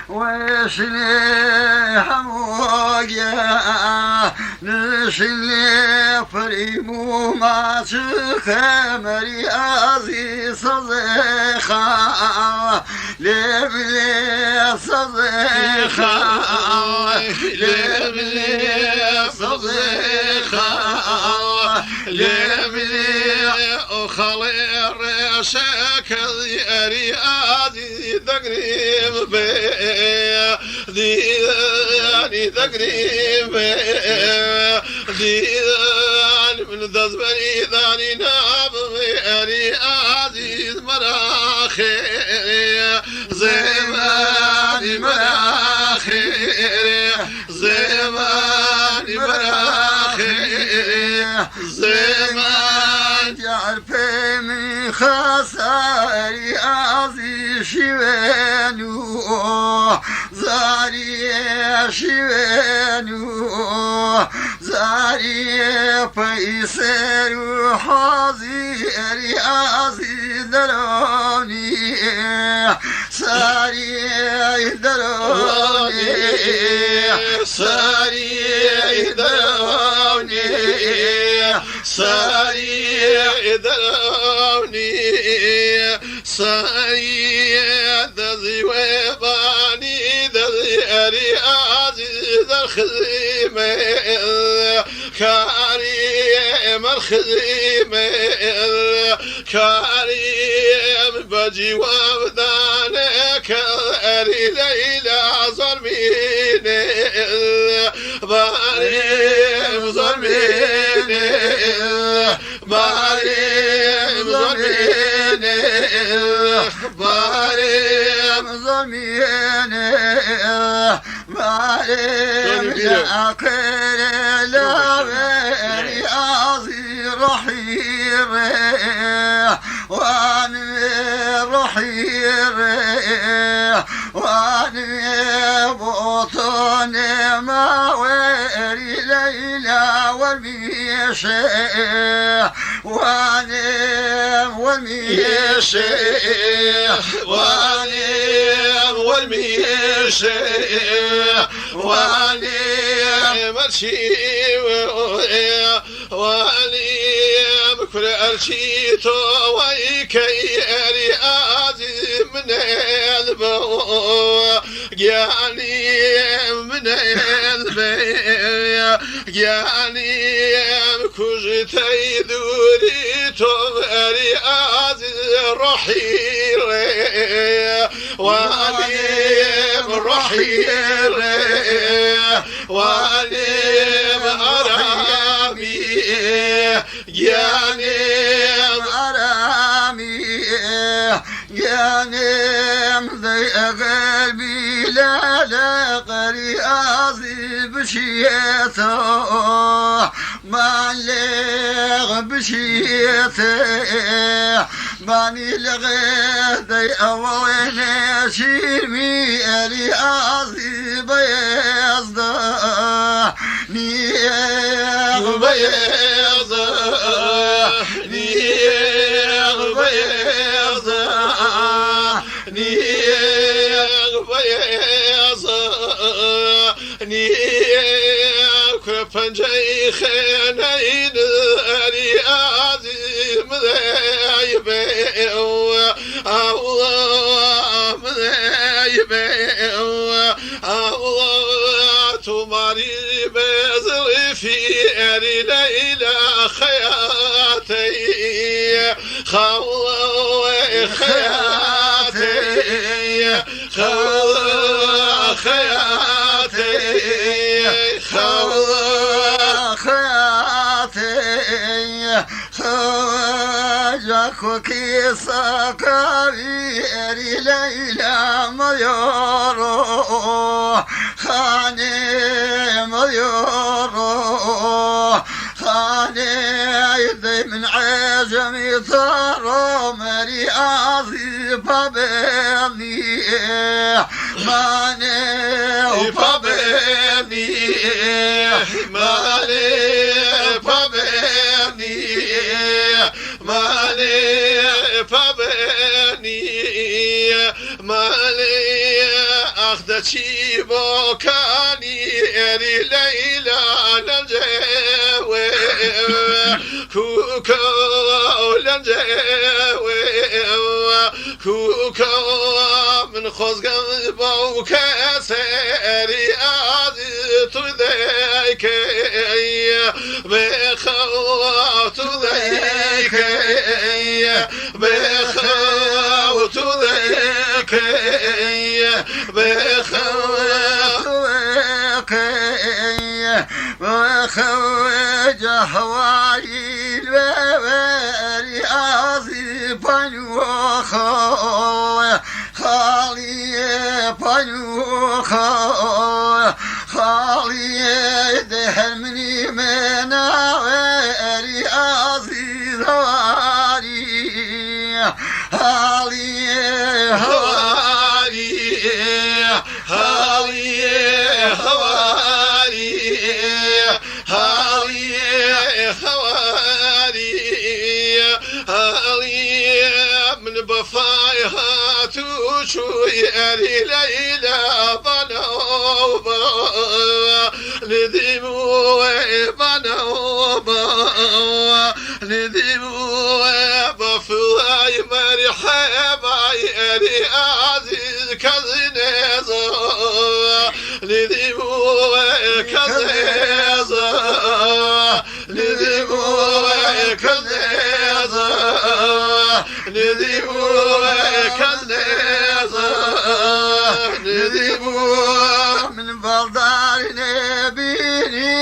ويشلي حموجا نشلي فريمو ما تخمري أزي صديقا لبلي صديقا لبلي صديقا لبلي أخلي رشاك ذي أزي تقريب ديداني تقريب ديداني من ذزبني ذاني نابغي أني عزيز مراخي زماني مراخي زماني مراخي زمان تعرفي من خساري عزيز شوانو زاري شوانو زاري فيسر حزيري عزيز دروني ساري دروني ساري دروني ساري دروني ساري ذي وباني ذي أري عزيز الخزيمة كريم الخزيمة كريم بجي وابدانك أري ليلى ظلمين باريم ظلمين باريم ظلمين باريم ظلمين باريم جاكر لابري أزي رحير واني رحير واني بطني ما ويري ليلى والميشي واني والميشي واني والميشي واني مرشي واني بكل أرشيتو ويكي أري آزي من البو جاني من البي جاني كجتي دوريتو أري آزي رحيل واني رحيل واني أرامي جاني أرامي جاني ذي قلبي لا لا قري أزي بشيته ما لغ بشيته ماني لغيثي أولين شيمي ألي أزي بيضا نيغ بيضا نيغ بيضا نيغ بيضا نيغ كفنجي خنين ألي أزي مذيبي الله مذيبي الله تماري بزري في أري ليلى خياتي خوي خياتي خوي خياتي خوي خياتي خواجك وكيسك أري ليلى ميورو خاني ميورو خاني يدي من عجمي ثارو مري أزي بابني ماني وبابني ماني بابني ماني زكي بوكاني اري ليلى لنجاوي كوكو لنجاوي كوكو من خزق بوكا ساري عزيت ذيك بخوت ذيك بخوت ذيك بخوت وخوج حوالي الباري عظيفا وخوي خالي بنوخوي خالي دهر مني مناوري عزيز هواري هالي هواري هالي هواري هالي هواري هالي من بفايها توشوي اري ليلى بنوبا نديمو بنوبا نديمو بفلاي مرحبا اري عزيز كزنيزا نديمو كزنيزا نديمو كزنيزا نديمو كزنيزا نديمو من بلدار نبيني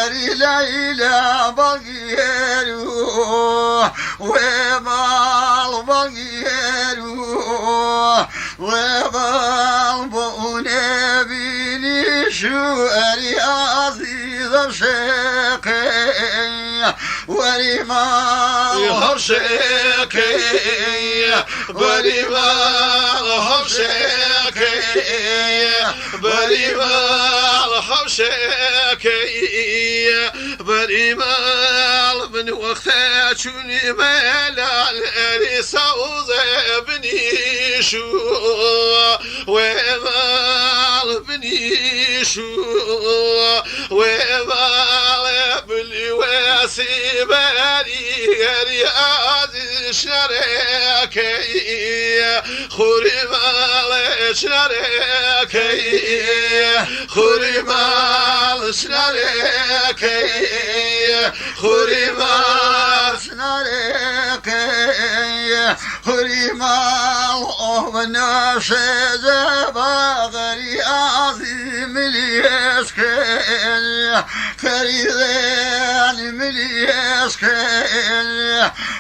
اري ليلى بلغيرو وبال بلغيرو وبال بو نبيني شو اري عزيز شيخي ورمال هرشكي بريمال هرشكي بريمال هرشكي بريمال من وقتها شوني ملال اري سوز بني شو ومال بني شو ومال بالواسي باري اري عزيز شركي خوري مال شركي خوري مال شركي خوري مال شركي خوري مال وناشد بغري عظيم اليسكي كريدان مليسكي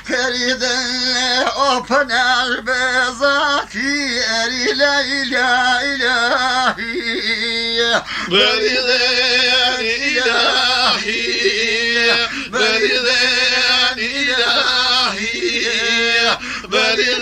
كريدان أوبناش بزاكي أري لا إله إلهي بريدان إلهي بريدان إلهي بريدان